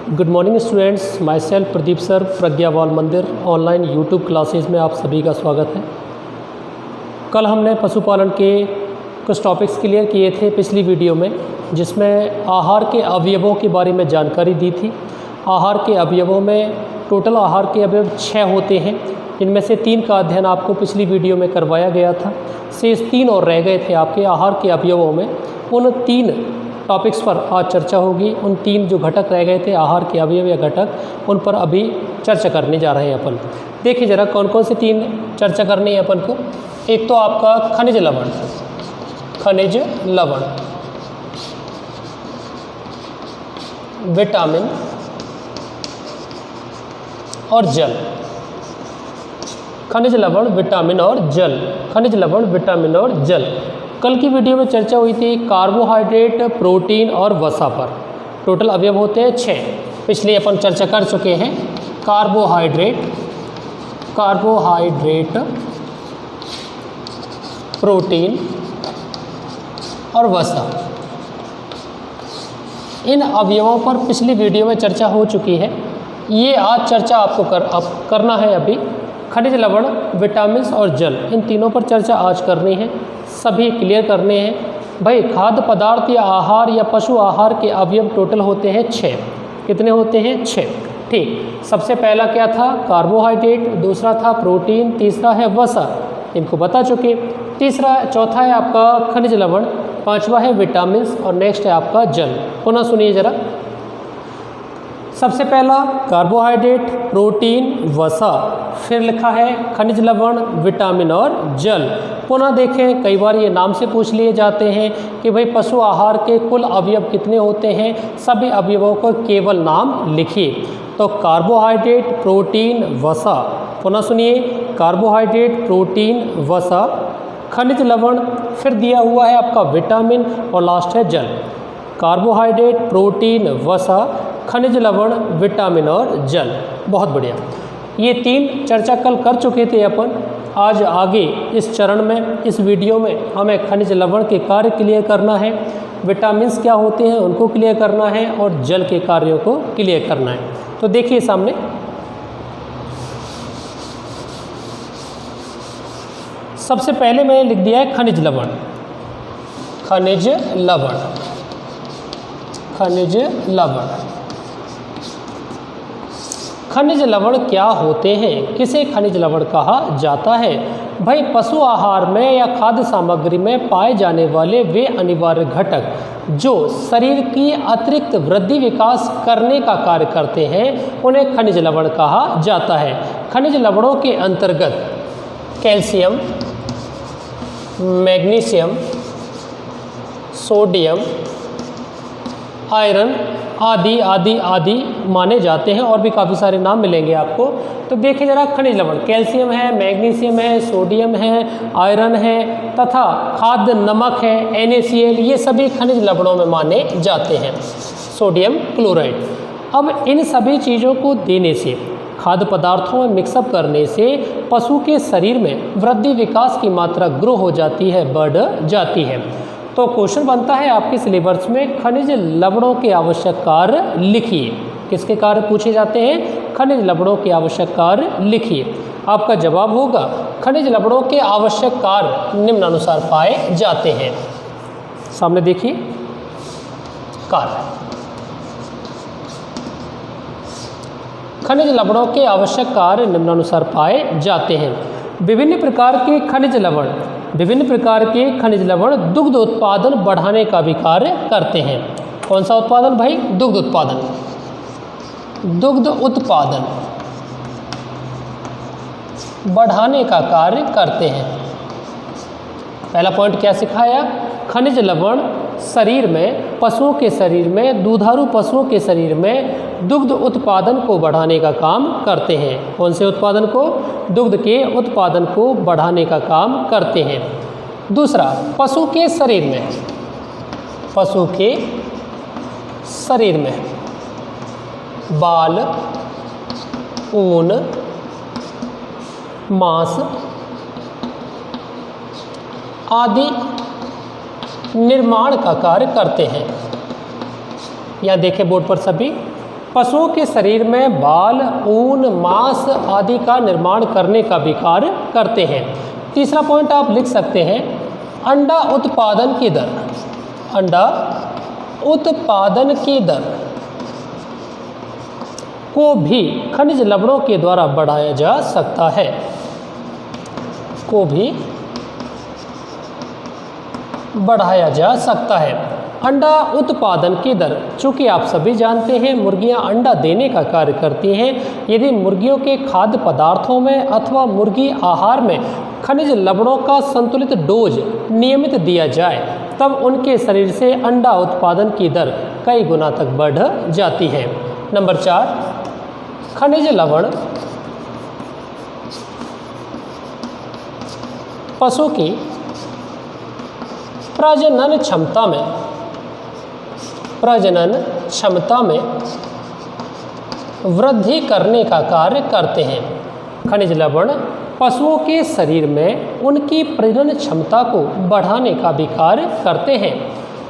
Good morning students, myself Pradeep sir, Pragya Bal Mandir online YouTube classes में आप सभी का स्वागत है। कल हमने पशुपालन के कुछ टॉपिक्स क्लियर किए थे पिछली वीडियो में, जिसमें आहार के अवयवों के बारे में जानकारी दी थी। आहार के अवयवों में टोटल आहार के अवयव 6 होते हैं, इनमें से 3 का अध्ययन आपको पिछली वीडियो में करवाया गया था। शेष 3 और रह गए थे आपके आहार के अवयवों में। उन 3 टॉपिक्स पर आज चर्चा होगी। उन 3 जो घटक रह गए थे आहार के अवयव या घटक, उन पर अभी चर्चा करने जा रहे हैं अपन। देखिए जरा कौन कौन से 3 चर्चा करनी है अपन को। एक तो आपका खनिज लवण, खनिज लवण, विटामिन और जल। खनिज लवण, विटामिन और जल, खनिज लवण, विटामिन और जल। कल की वीडियो में चर्चा हुई थी कार्बोहाइड्रेट, प्रोटीन और वसा पर। टोटल अवयव होते हैं 6, पिछले अपन चर्चा कर चुके हैं। कार्बोहाइड्रेट, प्रोटीन और वसा, इन अवयवों पर पिछली वीडियो में चर्चा हो चुकी है। ये आज चर्चा आपको करना है अभी। खनिज लवण, विटामिन और जल, इन तीनों पर चर्चा आज करनी है, सभी क्लियर करने हैं। भाई खाद्य पदार्थ या आहार या पशु आहार के अवयव टोटल होते हैं 6। कितने होते हैं? 6। ठीक, सबसे पहला क्या था? कार्बोहाइड्रेट, दूसरा था प्रोटीन, तीसरा है वसा, इनको बता चुके। चौथा है आपका खनिज लवण, 5वां है विटामिन और नेक्स्ट है आपका जल। पुनः सुनिए जरा। सबसे पहला कार्बोहाइड्रेट, प्रोटीन, वसा, फिर लिखा है खनिज लवण, विटामिन और जल। पुनः देखें, कई बार ये नाम से पूछ लिए जाते हैं कि भाई पशु आहार के कुल अवयव कितने होते हैं, सभी अवयवों को केवल नाम लिखिए। तो कार्बोहाइड्रेट, प्रोटीन, वसा, पुनः सुनिए, कार्बोहाइड्रेट, प्रोटीन, वसा, खनिज लवण, फिर दिया हुआ है आपका विटामिन और लास्ट है जल। कार्बोहाइड्रेट, प्रोटीन, वसा, खनिज लवण, विटामिन और जल। बहुत बढ़िया, ये 3 चर्चा कल कर चुके थे अपन। आज आगे इस चरण में, इस वीडियो में हमें खनिज लवण के कार्य क्लियर करना है, विटामिन्स क्या होते हैं उनको क्लियर करना है और जल के कार्यों को क्लियर करना है। तो देखिए सामने, सबसे पहले मैंने लिख दिया है खनिज लवण। खनिज लवण, खनिज लवण, खनिज लवण क्या होते हैं, किसे खनिज लवण कहा जाता है? भाई पशु आहार में या खाद्य सामग्री में पाए जाने वाले वे अनिवार्य घटक जो शरीर की अतिरिक्त वृद्धि विकास करने का कार्य करते हैं, उन्हें खनिज लवण कहा जाता है। खनिज लवणों के अंतर्गत कैल्शियम, मैग्नीशियम, सोडियम, आयरन आदि आदि आदि माने जाते हैं, और भी काफ़ी सारे नाम मिलेंगे आपको। तो देखिए जरा, खनिज लवण कैल्शियम है, मैग्नीशियम है, सोडियम है, आयरन है तथा खाद्य नमक है NaCl, ये सभी खनिज लवणों में माने जाते हैं। Sodium chloride. अब इन सभी चीज़ों को देने से, खाद्य पदार्थों में मिक्सअप करने से पशु के शरीर में वृद्धि विकास की मात्रा ग्रो हो जाती है, बढ़ जाती है। तो क्वेश्चन बनता है आपके सिलेबस में, खनिज लवणों के आवश्यक कार्य लिखिए। किसके कार्य पूछे जाते हैं? खनिज लवणों के आवश्यक कार्य लिखिए। आपका जवाब होगा खनिज लवणों के आवश्यक कार्य निम्नानुसार पाए जाते हैं। सामने देखिए कार्य। खनिज लवणों के आवश्यक कार्य निम्नानुसार पाए जाते हैं। विभिन्न प्रकार के खनिज लवण, विभिन्न प्रकार के खनिज लवण दुग्ध उत्पादन बढ़ाने का भी कार्य करते हैं। कौन सा उत्पादन भाई? दुग्ध उत्पादन। दुग्ध उत्पादन बढ़ाने का कार्य करते हैं। पहला पॉइंट क्या सिखाया? खनिज लवण शरीर में, पशुओं के शरीर में, दुधारू पशुओं के शरीर में दुग्ध उत्पादन को बढ़ाने का काम करते हैं। कौन से उत्पादन को? दुग्ध के उत्पादन को बढ़ाने का काम करते हैं। दूसरा, पशु के शरीर में, पशु के शरीर में बाल, ऊन, मांस आदि निर्माण का कार्य करते हैं। यहाँ देखें बोर्ड पर सभी, पशुओं के शरीर में बाल, ऊन, मांस आदि का निर्माण करने का भी कार्य करते हैं। तीसरा पॉइंट आप लिख सकते हैं, अंडा उत्पादन की दर, अंडा उत्पादन की दर को भी खनिज लवणों के द्वारा बढ़ाया जा सकता है, को भी बढ़ाया जा सकता है। अंडा उत्पादन की दर, चूँकि आप सभी जानते हैं मुर्गियां अंडा देने का कार्य करती हैं। यदि मुर्गियों के खाद्य पदार्थों में अथवा मुर्गी आहार में खनिज लवणों का संतुलित डोज नियमित दिया जाए तब उनके शरीर से अंडा उत्पादन की दर कई गुना तक बढ़ जाती है। नंबर 4, खनिज लवण पशु की प्रजनन क्षमता में वृद्धि करने का कार्य करते हैं। खनिज लवण पशुओं के शरीर में उनकी प्रजनन क्षमता को बढ़ाने का भी कार्य करते हैं।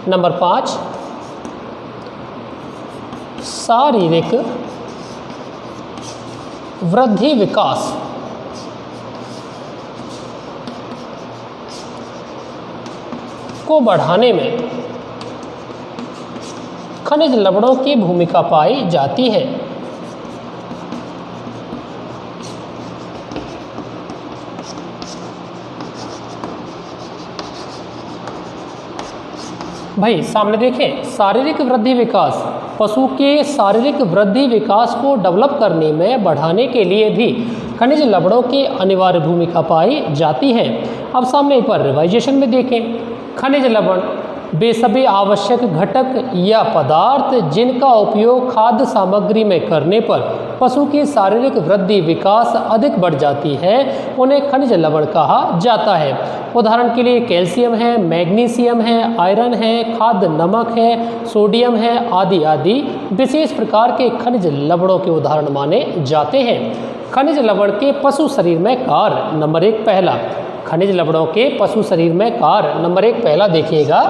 नंबर 5, शारीरिक वृद्धि विकास को बढ़ाने में खनिज लवणों की भूमिका पाई जाती है। भाई सामने देखें, शारीरिक वृद्धि विकास, पशु के शारीरिक वृद्धि विकास को डेवलप करने में बढ़ाने के लिए भी खनिज लवणों की अनिवार्य भूमिका पाई जाती है। अब सामने एक बार रिवाइजेशन में देखें, खनिज लवण वे सभी आवश्यक घटक या पदार्थ जिनका उपयोग खाद्य सामग्री में करने पर पशु की शारीरिक वृद्धि विकास अधिक बढ़ जाती है, उन्हें खनिज लवण कहा जाता है। उदाहरण के लिए कैल्शियम है, मैग्नीशियम है, आयरन है, खाद्य नमक है, सोडियम है आदि आदि विशेष प्रकार के खनिज लवणों के उदाहरण माने जाते हैं। खनिज लवण के पशु शरीर में कार्य, नंबर 1 पहला, खनिज लवणों के पशु शरीर में कार्य, नंबर 1 पहला देखिएगा,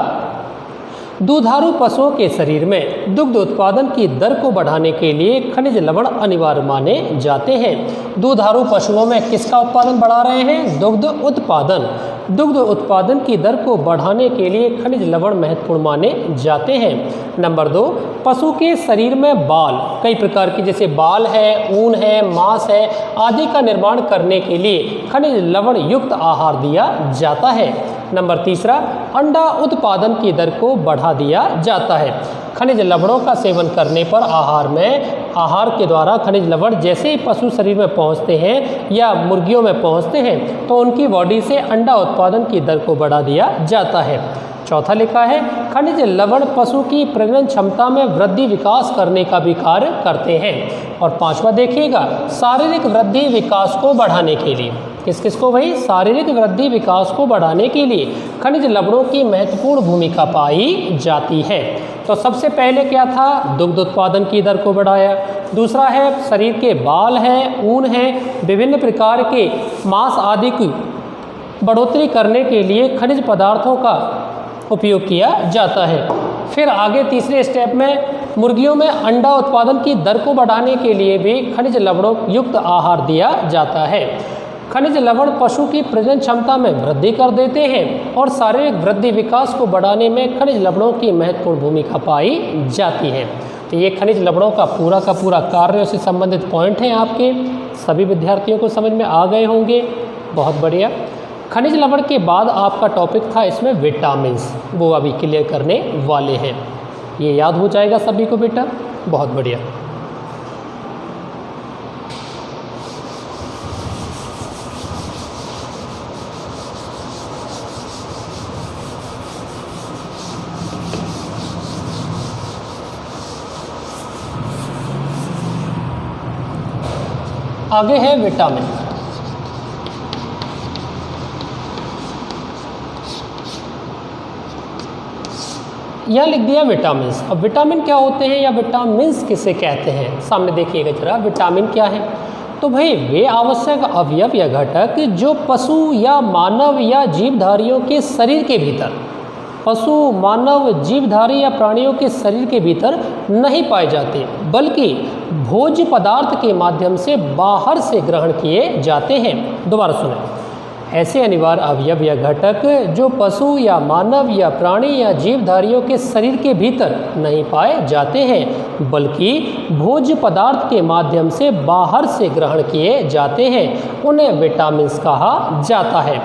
दूधारू पशुओं के शरीर में दुग्ध उत्पादन की दर को बढ़ाने के लिए खनिज लवण अनिवार्य माने जाते हैं। दूधारू पशुओं में किसका उत्पादन बढ़ा रहे हैं? दुग्ध उत्पादन। दुग्ध उत्पादन की दर को बढ़ाने के लिए खनिज लवण महत्वपूर्ण माने जाते हैं। नंबर 2, पशु के शरीर में बाल, कई प्रकार के जैसे बाल है, ऊन है, मांस है आदि का निर्माण करने के लिए खनिज लवण युक्त आहार दिया जाता है। नंबर 3, अंडा उत्पादन की दर को बढ़ा दिया जाता है। खनिज लवणों का सेवन करने पर आहार के द्वारा खनिज लवण जैसे ही पशु शरीर में पहुंचते हैं या मुर्गियों में पहुंचते हैं तो उनकी बॉडी से अंडा उत्पादन की दर को बढ़ा दिया जाता है। चौथा लिखा है, खनिज लवण पशु की प्रजनन क्षमता में वृद्धि विकास करने का भी कार्य करते हैं। और 5वां देखिएगा, शारीरिक वृद्धि विकास को बढ़ाने के लिए, किस को भाई? शारीरिक वृद्धि विकास को बढ़ाने के लिए खनिज लवणों की महत्वपूर्ण भूमिका पाई जाती है। तो सबसे पहले क्या था? दुग्ध उत्पादन की दर को बढ़ाया। दूसरा है शरीर के बाल हैं, ऊन है, विभिन्न प्रकार के मांस आदि की बढ़ोतरी करने के लिए खनिज पदार्थों का उपयोग किया जाता है। फिर आगे तीसरे स्टेप में मुर्गियों में अंडा उत्पादन की दर को बढ़ाने के लिए भी खनिज लवणों युक्त आहार दिया जाता है। खनिज लवण पशु की प्रजनन क्षमता में वृद्धि कर देते हैं और शारीरिक वृद्धि विकास को बढ़ाने में खनिज लवणों की महत्वपूर्ण भूमिका पाई जाती है। तो ये खनिज लवणों का पूरा कार्य से संबंधित पॉइंट हैं, आपके सभी विद्यार्थियों को समझ में आ गए होंगे। बहुत बढ़िया। खनिज लवण के बाद आपका टॉपिक था इसमें विटामिन्स, वो अभी क्लियर करने वाले हैं। ये याद हो जाएगा सभी को बेटा, बहुत बढ़िया। आगे है विटामिन। यहाँ लिख दिया विटामिन्स। अब विटामिन क्या होते हैं या विटामिन्स किसे कहते हैं? सामने देखिएगा जरा, विटामिन क्या है? तो भाई वे आवश्यक अवयव या घटक जो पशु या मानव या जीवधारियों के शरीर के भीतर पशु, मानव, जीवधारी या प्राणियों के शरीर के भीतर नहीं पाए जाते, बल्कि भोज्य पदार्थ के माध्यम से बाहर से ग्रहण किए जाते हैं। दोबारा सुनें। ऐसे अनिवार्य अवयव या घटक जो पशु या मानव या प्राणी या जीवधारियों के शरीर के भीतर नहीं पाए जाते हैं, बल्कि भोज्य पदार्थ के माध्यम से बाहर से ग्रहण किए जाते हैं, उन्हें विटामिन्स कहा जाता है।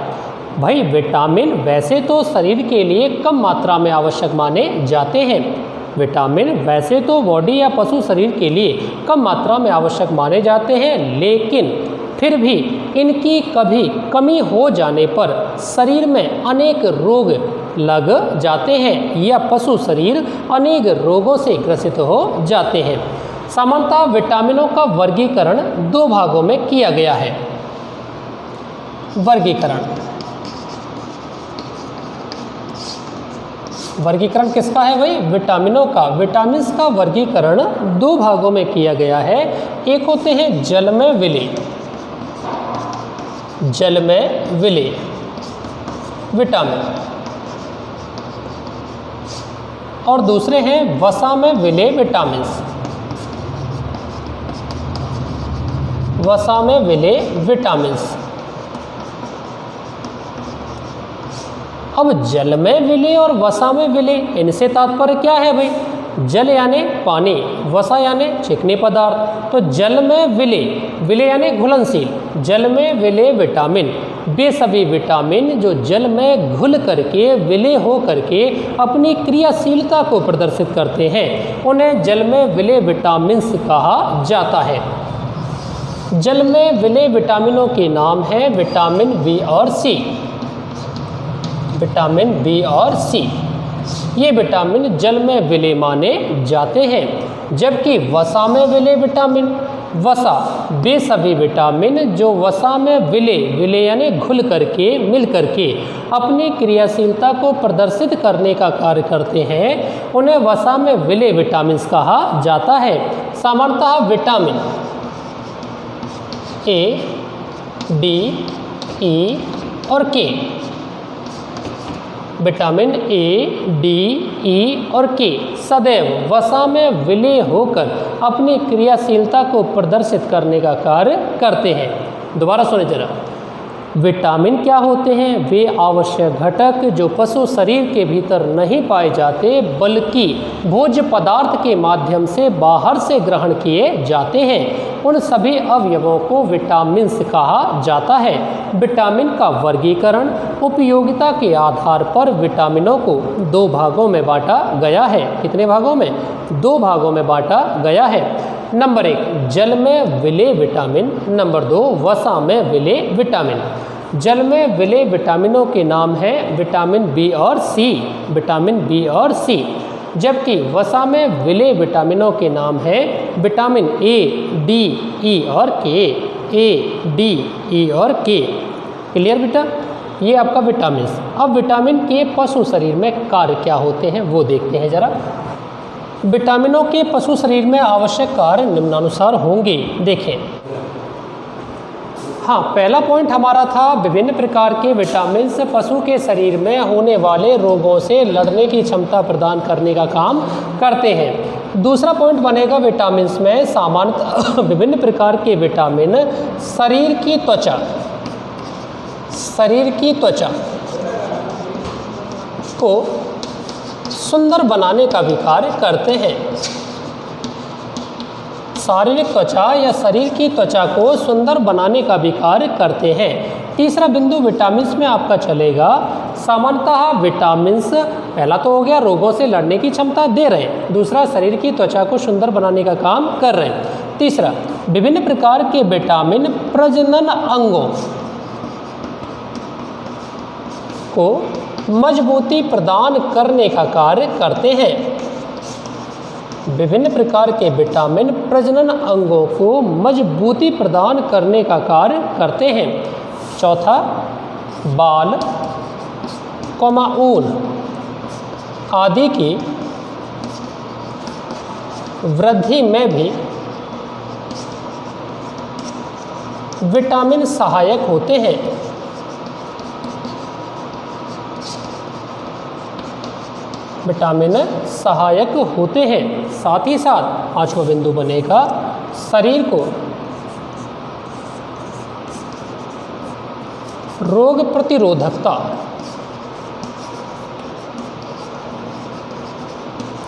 भाई विटामिन वैसे तो शरीर के लिए कम मात्रा में आवश्यक माने जाते हैं। विटामिन वैसे तो बॉडी या पशु शरीर के लिए कम मात्रा में आवश्यक माने जाते हैं, लेकिन फिर भी इनकी कभी कमी हो जाने पर शरीर में अनेक रोग लग जाते हैं या पशु शरीर अनेक रोगों से ग्रसित हो जाते हैं। सामान्यतः विटामिनों का वर्गीकरण दो भागों में किया गया है। वर्गीकरण किसका है भाई? विटामिनों का। विटामिन्स का वर्गीकरण दो भागों में किया गया है। एक होते हैं जल में विलीय विटामिन, और दूसरे हैं वसा में विलीय विटामिन्स। अब जल में विलीय और वसा में विलीय, इनसे तात्पर्य क्या है भाई? जल यानी पानी, वसा यानी चिकने पदार्थ। तो जल में विलीय यानी घुलनशील, जल में विलीय विटामिन, वे सभी विटामिन जो जल में घुल करके विलीय हो करके अपनी क्रियाशीलता को प्रदर्शित करते हैं, उन्हें जल में विलीय विटामिन्स कहा जाता है। जल में विलीय विटामिनों के नाम हैं विटामिन बी और सी। ये विटामिन जल में विलीय माने जाते हैं। जबकि वसा में विलीय विटामिन, वे सभी विटामिन जो वसा में विलीय यानी घुल करके मिल करके अपनी क्रियाशीलता को प्रदर्शित करने का कार्य करते हैं, उन्हें वसा में विलीय विटामिन्स कहा जाता है। सामान्यतः विटामिन ए, डी, ई और के, विटामिन ए, डी, ई और के सदैव वसा में विलीय होकर अपनी क्रियाशीलता को प्रदर्शित करने का कार्य करते हैं। दोबारा सुने जरा। विटामिन क्या होते हैं? वे आवश्यक घटक जो पशु शरीर के भीतर नहीं पाए जाते, बल्कि भोज्य पदार्थ के माध्यम से बाहर से ग्रहण किए जाते हैं। उन सभी अवयवों को विटामिन्स कहा जाता है। विटामिन का वर्गीकरण उपयोगिता के आधार पर विटामिनों को दो भागों में बांटा गया है। कितने भागों में? दो भागों में बांटा गया है। नंबर 1 जल में विलीय विटामिन, नंबर 2 वसा में विलीय विटामिन। जल में विलीय विटामिनों के नाम हैं विटामिन बी और सी, जबकि वसा में विलीय विटामिनों के नाम हैं विटामिन ए, डी, ई और के। क्लियर बेटा? ये आपका विटामिन। अब विटामिन के पशु शरीर में कार्य क्या होते हैं वो देखते हैं जरा। विटामिनों के पशु शरीर में आवश्यक कार्य निम्नानुसार होंगे। देखें, हाँ, पहला पॉइंट हमारा था विभिन्न प्रकार के विटामिन पशु के शरीर में होने वाले रोगों से लड़ने की क्षमता प्रदान करने का काम करते हैं। दूसरा पॉइंट बनेगा विटामिन में सामान्यतः विभिन्न प्रकार के विटामिन शरीर की त्वचा को सुंदर बनाने का भी कार्य करते हैं। शारीरिक त्वचा या शरीर की त्वचा को सुंदर बनाने का भी कार्य करते हैं। तीसरा बिंदु विटामिन्स में आपका चलेगा। सामान्यतः विटामिन्स पहला तो हो गया रोगों से लड़ने की क्षमता दे रहे हैं, दूसरा शरीर की त्वचा को सुंदर बनाने का काम कर रहे हैं, तीसरा विभिन्न प्रकार के विटामिन प्रजनन अंगों को मजबूती प्रदान करने का कार्य करते हैं। विभिन्न प्रकार के विटामिन प्रजनन अंगों को मजबूती प्रदान करने का कार्य करते हैं। चौथा, बाल, ऊन आदि की वृद्धि में भी विटामिन सहायक होते हैं। विटामिन सहायक होते हैं। साथ ही साथ 5वां बिंदु बनेगा शरीर को रोग प्रतिरोधकता,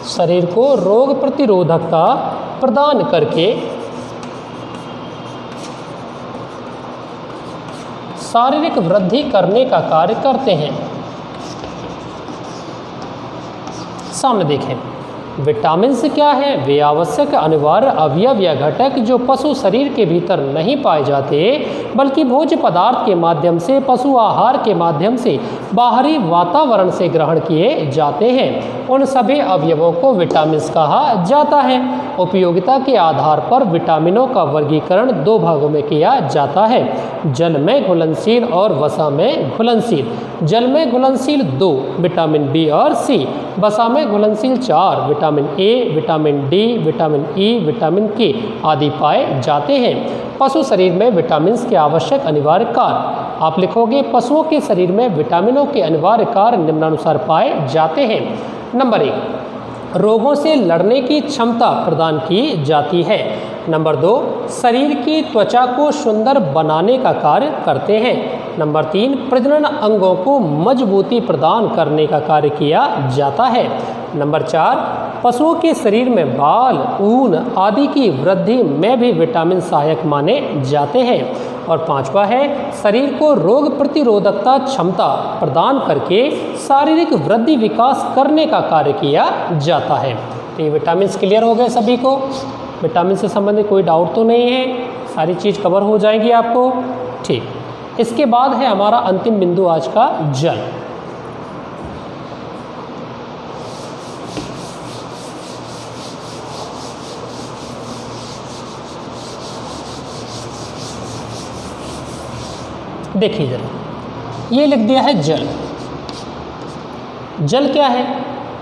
शरीर को रोग प्रतिरोधकता प्रदान करके शारीरिक वृद्धि करने का कार्य करते हैं। सामने देखें, विटामिन से क्या है, वे आवश्यक अनिवार्य अवयव या घटक जो पशु शरीर के भीतर नहीं पाए जाते बल्कि भोज्य पदार्थ के माध्यम से, पशु आहार के माध्यम से बाहरी वातावरण से ग्रहण किए जाते हैं, उन सभी अवयवों को विटामिन कहा जाता है। उपयोगिता के आधार पर विटामिनों का वर्गीकरण 2 भागों में किया जाता है, जल में घुलनशील और वसा में घुलनशील। जल में घुलनशील 2 विटामिन बी और सी, वसा में घुलनशील 4 vitamin A, vitamin D, vitamin E, vitamin के आदि पाए जाते हैं। पशु शरीर में विटामिन के आवश्यक अनिवार्य कार्य, आप लिखोगे पशुओं के शरीर में विटामिनों के अनिवार्य कार्य निम्नानुसार पाए जाते हैं। नंबर 1, रोगों से लड़ने की क्षमता प्रदान की जाती है। नंबर 2, शरीर की त्वचा को सुंदर बनाने का कार्य करते हैं। नंबर 3, प्रजनन अंगों को मजबूती प्रदान करने का कार्य किया जाता है। नंबर 4, पशुओं के शरीर में बाल, ऊन आदि की वृद्धि में भी विटामिन सहायक माने जाते हैं। और 5वां है, शरीर को रोग प्रतिरोधकता क्षमता प्रदान करके शारीरिक वृद्धि विकास करने का कार्य किया जाता है। तो ये विटामिन क्लियर हो गए सभी को? विटामिन से संबंधित कोई डाउट तो नहीं है? सारी चीज़ कवर हो जाएगी आपको? ठीक। इसके बाद है हमारा अंतिम बिंदु आज का, जल। देखिए जरा, ये लिख दिया है जल। जल क्या है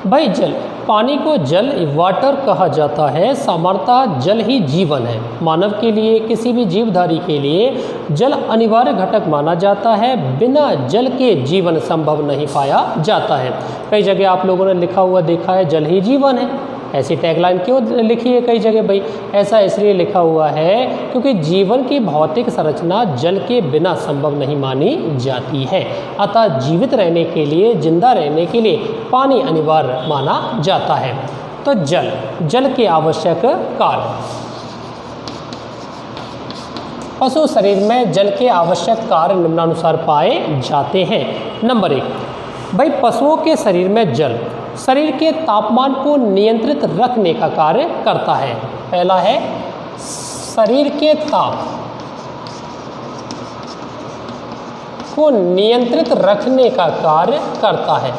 भाई? जल, पानी को जल वाटर कहा जाता है। सामान्यतः जल ही जीवन है। मानव के लिए, किसी भी जीवधारी के लिए जल अनिवार्य घटक माना जाता है। बिना जल के जीवन संभव नहीं पाया जाता है। कई जगह आप लोगों ने लिखा हुआ देखा है, जल ही जीवन है। ऐसी टैगलाइन क्यों लिखी है कई जगह भाई? ऐसा इसलिए लिखा हुआ है क्योंकि जीवन की भौतिक संरचना जल के बिना संभव नहीं मानी जाती है। अतः जीवित रहने के लिए, जिंदा रहने के लिए पानी अनिवार्य माना जाता है। तो जल, जल के आवश्यक कार्य। पशु शरीर में जल के आवश्यक कार्य निम्नानुसार पाए जाते हैं। नंबर 1, भाई पशुओं के शरीर में जल शरीर के तापमान को नियंत्रित रखने का कार्य करता है। पहला है, शरीर के ताप को नियंत्रित रखने का कार्य करता है।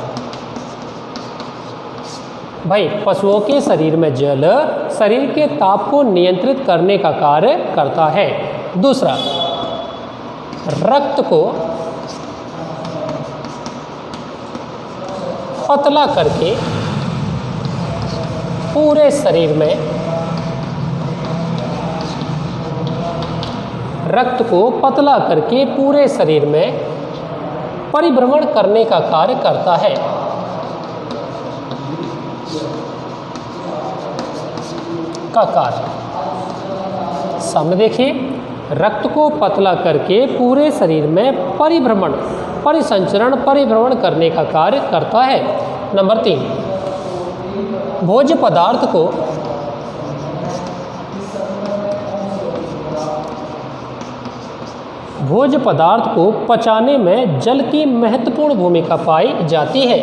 भाई पशुओं के शरीर में जल शरीर के ताप को नियंत्रित करने का कार्य करता है। दूसरा, रक्त को पतला करके पूरे शरीर में, रक्त को पतला करके पूरे शरीर में परिभ्रमण करने का कार्य करता है। का कार्य सामने देखिए, रक्त को पतला करके पूरे शरीर में परिभ्रमण, परिसंचरण, परिभ्रमण करने का कार्य करता है। नंबर 3, भोज्य पदार्थ को भोज्य पदार्थ को पचाने में जल की महत्वपूर्ण भूमिका पाई जाती है।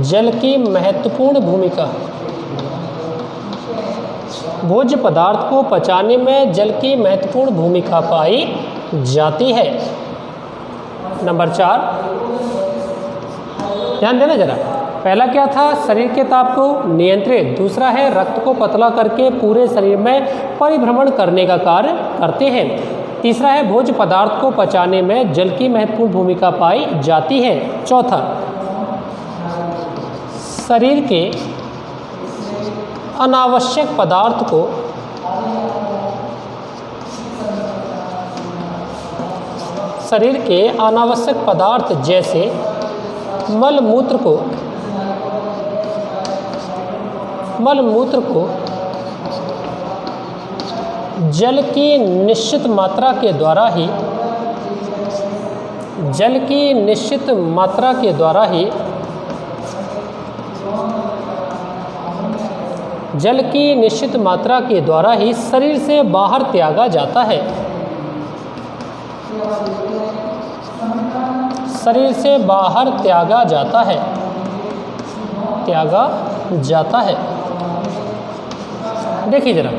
जल की महत्वपूर्ण भूमिका, भोज्य पदार्थ को पचाने में जल की महत्वपूर्ण भूमिका पाई जाती है। नंबर 4, ध्यान देना जरा, पहला क्या था? शरीर के ताप को नियंत्रित। दूसरा है, रक्त को पतला करके पूरे शरीर में परिभ्रमण करने का कार्य करते हैं। तीसरा है, भोज्य पदार्थ को पचाने में जल की महत्वपूर्ण भूमिका पाई जाती है। चौथा, शरीर के अनावश्यक पदार्थ को शरीर के अनावश्यक पदार्थ जैसे मल मूत्र को जल की निश्चित मात्रा के द्वारा ही शरीर से बाहर त्यागा जाता है। शरीर से बाहर त्यागा जाता है। देखिए जरा,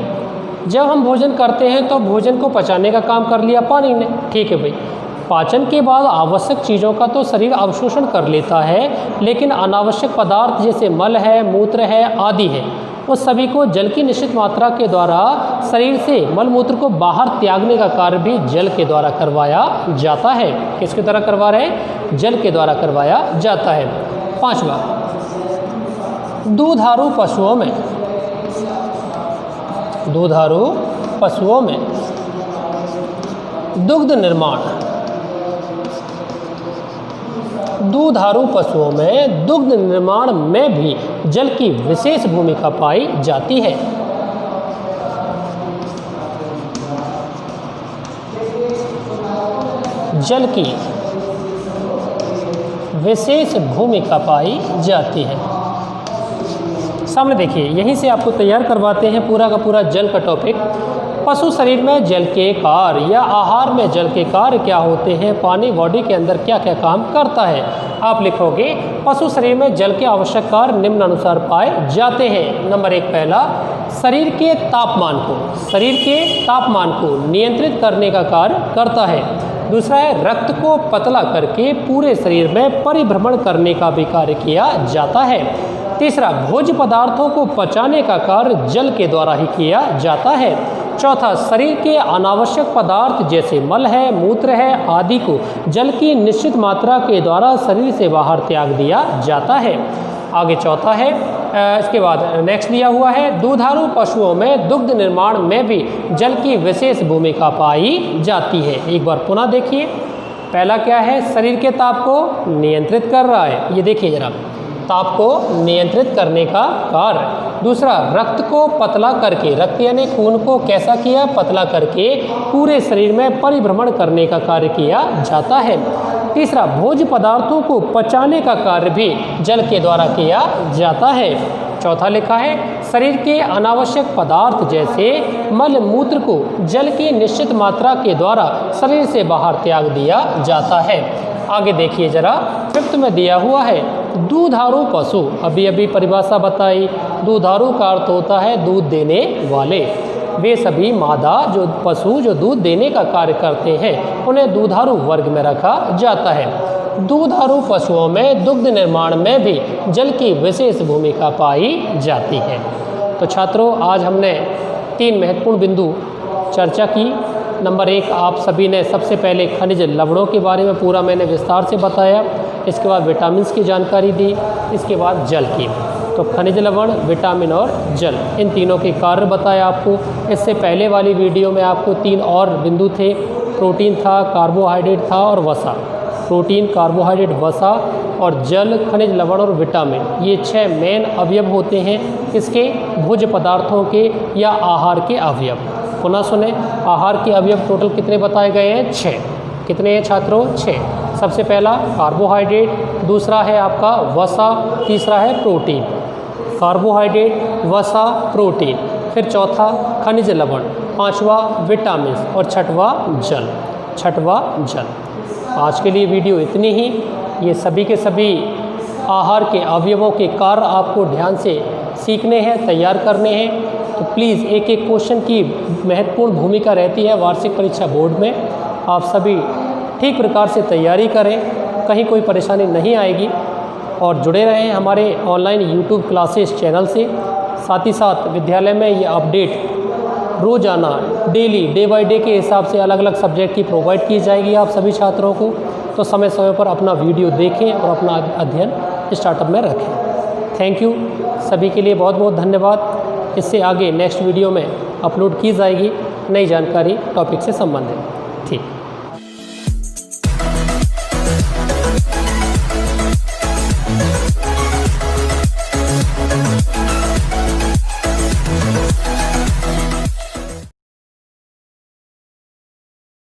जब हम भोजन करते हैं तो भोजन को पचाने का काम कर लिया पानी ने, ठीक है भाई। पाचन के बाद आवश्यक चीज़ों का तो शरीर अवशोषण कर लेता है, लेकिन अनावश्यक पदार्थ जैसे मल है, मूत्र है आदि है, उस सभी को जल की निश्चित मात्रा के द्वारा शरीर से मल मूत्र को बाहर त्यागने का कार्य भी जल के द्वारा करवाया जाता है। किसके द्वारा करवा रहे हैं? जल के द्वारा करवाया जाता है। 5वां, दुधारू पशुओं में दुग्ध निर्माण में भी जल की विशेष भूमिका पाई जाती है। जल की विशेष भूमिका पाई जाती है। सामने देखिए, यहीं से आपको तैयार करवाते हैं पूरा का पूरा जल का टॉपिक। पशु शरीर में जल के कार्य या आहार में जल के कार्य क्या होते हैं, पानी बॉडी के अंदर क्या क्या काम करता है। आप लिखोगे पशु शरीर में जल के आवश्यक कार्य निम्न अनुसार पाए जाते हैं। नंबर 1, पहला, शरीर के तापमान को नियंत्रित करने का कार्य करता है। दूसरा है, रक्त को पतला करके पूरे शरीर में परिभ्रमण करने का भी कार्य किया जाता है। तीसरा, भोज्य पदार्थों को पचाने का कार्य जल के द्वारा ही किया जाता है। चौथा, शरीर के अनावश्यक पदार्थ जैसे मल है, मूत्र है आदि को जल की निश्चित मात्रा के द्वारा शरीर से बाहर त्याग दिया जाता है। आगे चौथा है, इसके बाद नेक्स्ट दिया हुआ है, दुधारू पशुओं में दुग्ध निर्माण में भी जल की विशेष भूमिका पाई जाती है। एक बार पुनः देखिए, पहला क्या है, शरीर के ताप को नियंत्रित कर रहा है, ये देखिए जरा, ताप को नियंत्रित करने का कार्य। दूसरा, रक्त को पतला करके, रक्त यानी खून को कैसा किया, पतला करके पूरे शरीर में परिभ्रमण करने का कार्य किया जाता है। तीसरा, भोज्य पदार्थों को पचाने का कार्य भी जल के द्वारा किया जाता है। चौथा लिखा है, शरीर के अनावश्यक पदार्थ जैसे मल मूत्र को जल की निश्चित मात्रा के द्वारा शरीर से बाहर त्याग दिया जाता है। आगे देखिए जरा, 5th में दिया हुआ है, दूधारू पशु। अभी परिभाषा बताई, दूधारू का अर्थ होता है दूध देने वाले। वे सभी मादा जो पशु जो दूध देने का कार्य करते हैं उन्हें दूधारू वर्ग में रखा जाता है। दूधारू पशुओं में दुग्ध निर्माण में भी जल की विशेष भूमिका पाई जाती है। तो छात्रों, आज हमने 3 महत्वपूर्ण बिंदु चर्चा की। नंबर 1, आप सभी ने सबसे पहले खनिज लवणों के बारे में पूरा मैंने विस्तार से बताया। इसके बाद विटामिन्स की जानकारी दी, इसके बाद जल की। तो खनिज लवण, विटामिन और जल, इन तीनों के कार्य बताया आपको। इससे पहले वाली वीडियो में आपको 3 और बिंदु थे, प्रोटीन था, कार्बोहाइड्रेट था और वसा। प्रोटीन, कार्बोहाइड्रेट, वसा और जल, खनिज लवण और विटामिन, ये 6 मेन अवयव होते हैं किसके, भोज्य पदार्थों के या आहार के अवयव। पुनः सुने, आहार के अवयव टोटल कितने बताए गए हैं? 6। कितने हैं छात्रों? 6। सबसे पहला कार्बोहाइड्रेट, दूसरा है आपका वसा, तीसरा है प्रोटीन। कार्बोहाइड्रेट, वसा, प्रोटीन, फिर चौथा खनिज लवण, 5वां विटामिन और 6वां जल। आज के लिए वीडियो इतनी ही। ये सभी के सभी आहार के अवयवों के कार्य आपको ध्यान से सीखने हैं, तैयार करने हैं। तो प्लीज़ एक एक क्वेश्चन की महत्वपूर्ण भूमिका रहती है वार्षिक परीक्षा बोर्ड में। आप सभी ठीक प्रकार से तैयारी करें, कहीं कोई परेशानी नहीं आएगी। और जुड़े रहें हमारे ऑनलाइन यूट्यूब क्लासेस चैनल से। साथ ही साथ विद्यालय में ये अपडेट रोज़ाना, डेली, डे बाय डे के हिसाब से अलग अलग सब्जेक्ट की प्रोवाइड की जाएगी आप सभी छात्रों को। तो समय समय पर अपना वीडियो देखें और अपना अध्ययन स्टार्टअप में रखें। थैंक यू, सभी के लिए बहुत बहुत धन्यवाद। इससे आगे नेक्स्ट वीडियो में अपलोड की जाएगी नई जानकारी टॉपिक से संबंधित। ठीक।